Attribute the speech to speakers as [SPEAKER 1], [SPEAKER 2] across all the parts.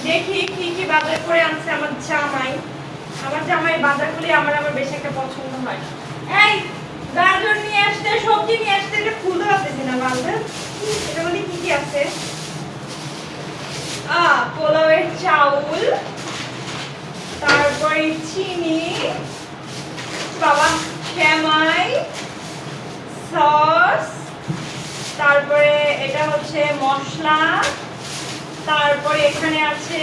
[SPEAKER 1] দেখি কি কি বাজার করে আনছে আমার জামাই। আমার জামাইয়ের বাজারগুলি আমার বেশি একটা পছন্দ হয় না। এই গাজর নিয়ে আসতে, সবজি নিয়ে আসতে, এটা খুলতে পারতেছি না বাজার। এটা বলি কি কি আছে? পোলাওয়ের চাউল, তারপরে চিনি, বাবা সেমাই, সস, তারপরে এটা হচ্ছে মশলা, তারপরে এখানে আছে,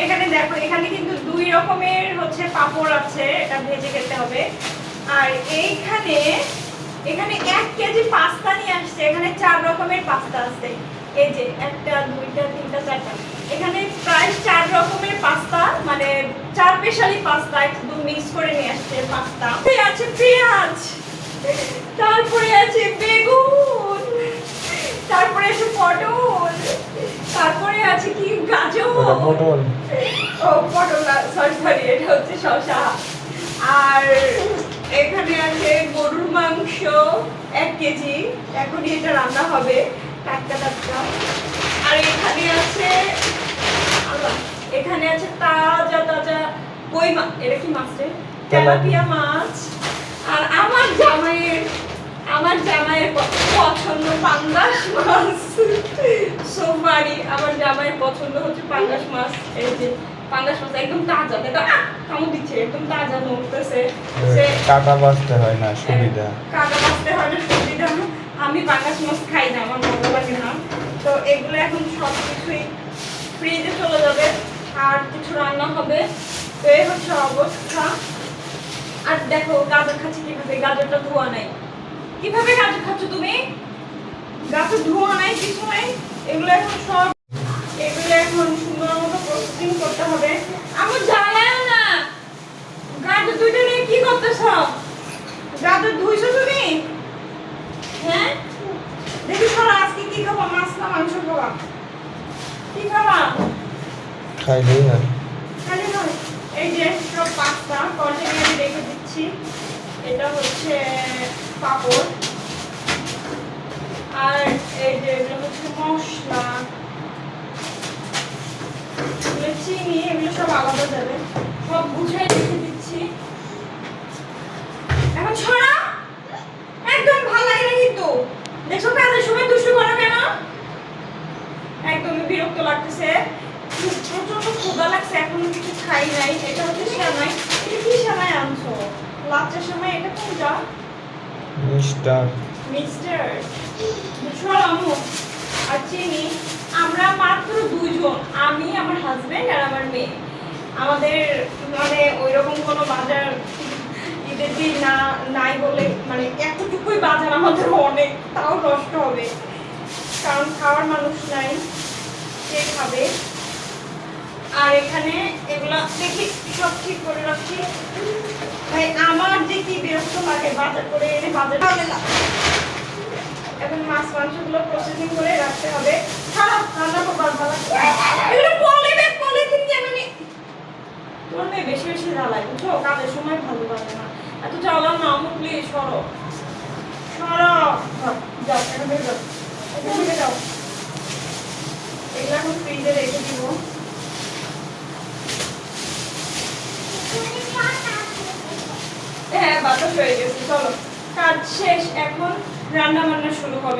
[SPEAKER 1] এখানে দেখো এখানে কিন্তু 2 রকমের হচ্ছে পাপড় আছে, এটা ভেজে খেতে হবে। আর এখানে 1 কেজি পাস্তা নিয়ে আসছে, এখানে 4 রকমের পাস্তা আছে। এই যে 1টা 2টা 3টা 4টা, এখানে প্রায় 4 রকমের পাস্তা, মানে 4 স্পেশালি পাস্তা একদম মিক্স করে নিয়ে আসছে পাস্তা। আছে পেঁয়াজ, তারপরে আছে বেগুন, তারপরে আছে পটল, তারপরে আছে কি গাজর,
[SPEAKER 2] পটল,
[SPEAKER 1] ও পটল সরি এটা হচ্ছে শসা। আর এখানে আছে গরুর মাংস 1 কেজি, এখনই এটা রান্না হবে টাটকা টাটকা। আর এখানে আছে তাজা তাজা কই মাছ, এটা কি মাছ রে? তেলাপিয়া মাছ। আর আমার জামাইয়ের পছন্দ পাঙ্গাস মাছ। সোমবারই আমার জামাইয়ের পছন্দ হচ্ছে পাঙ্গাস মাছ। এই যে পাঙ্গাস মাছ একদম তাজা, দেখো কামড় দিচ্ছে, একদম তাজা নড়তেছে।
[SPEAKER 2] কাটা বাছতে হয় না, সুবিধা।
[SPEAKER 1] কাটা বাছতে হয় না, সুবিধা। আমি পাঙ্গাস মাছ খাই না, আমার ভালো লাগে না। তো এগুলো এখন সব কিছুই ফ্রিজে চলে যাবে, আর কিছু রান্না হবে। তো এই হচ্ছে অবস্থা। আর দেখো গাজর খাচ্ছি কিভাবে, গাজরটা ধোয়া নাই। কিভাবে গাজর খাচ্ছ তুমি? গাজর ধোয়া নাই, কিছু নাই। এগুলো এখন সুন্দর মতো প্রসেসিং করতে হবে। আমার জ্বালায়ও না। গাজর দুইটা নিয়ে কি করতেছ? গাজর ধুইছো তুমি? হ্যাঁ, দেখি সর, আজকে কি খাবা? মাছ না মাংস খাবা? কি খাবা?
[SPEAKER 2] খাইলেই হয়।
[SPEAKER 1] খালি নয়, এই যে সব পাস্তা কন্টেনারে রেখে দিচ্ছি। এটা হচ্ছে পাপড়, আর এই যে এগুলো হচ্ছে মশলা, এগুলো চিনি, এগুলো সব আলাদা যাবে। সব গুছিয়ে রেখে দিচ্ছি। এখন ছড়া একদম ভালো লাগে না কিন্তু। দেখো কাজের সময় দুষ্টু করো কেন? একদমই বিরক্ত লাগতেছে। প্রচন্ড ক্ষুধা লাগছে, এখনো কিছু খাই নাই। এটা হচ্ছে সেমাই। এটা কি সেমাই আনছো? লাচ্চার সময় এটা কোনটা? মিস্টার আম্মু। আর চিনি, আমরা মাত্র 2 জন, আমি, আমার হাজবেন্ড আর আমার মেয়ে। আমাদের মানে ওইরকম কোনো বাজার ঈদের দিন নাই বলে, মানে এতটুকুই বাজার আমাদের অনেক, তাও নষ্ট হবে, কারণ খাওয়ার মানুষ নাই, কে খাবে। আর এখানে এগুলা দেখি সব ঠিক করে রাখছি। ভাই আমার যে কি বিরক্ত লাগে বাজার করে এনে বাজার হবে না। এখন মাছ মাংসগুলো প্রসেসিং করে রাখতে হবে। খারাপ রান্না করবার ভালো এগুলো পলিথিন যেমনি তোর মেয়ে বেশি বেশি জ্বালায়, বুঝছো? কাজের সময় ভালো লাগে না, এত জ্বালাও না আমু, প্লিজ সরো যাও, এখানে বের যাও, এখানে যাও। এগুলো এখন ফ্রিজে রেখে দিব। হ্যাঁ, বাতাস হয়ে গেছে। চলো, কাজ শেষ, এখন রান্না বান্না শুরু হবে।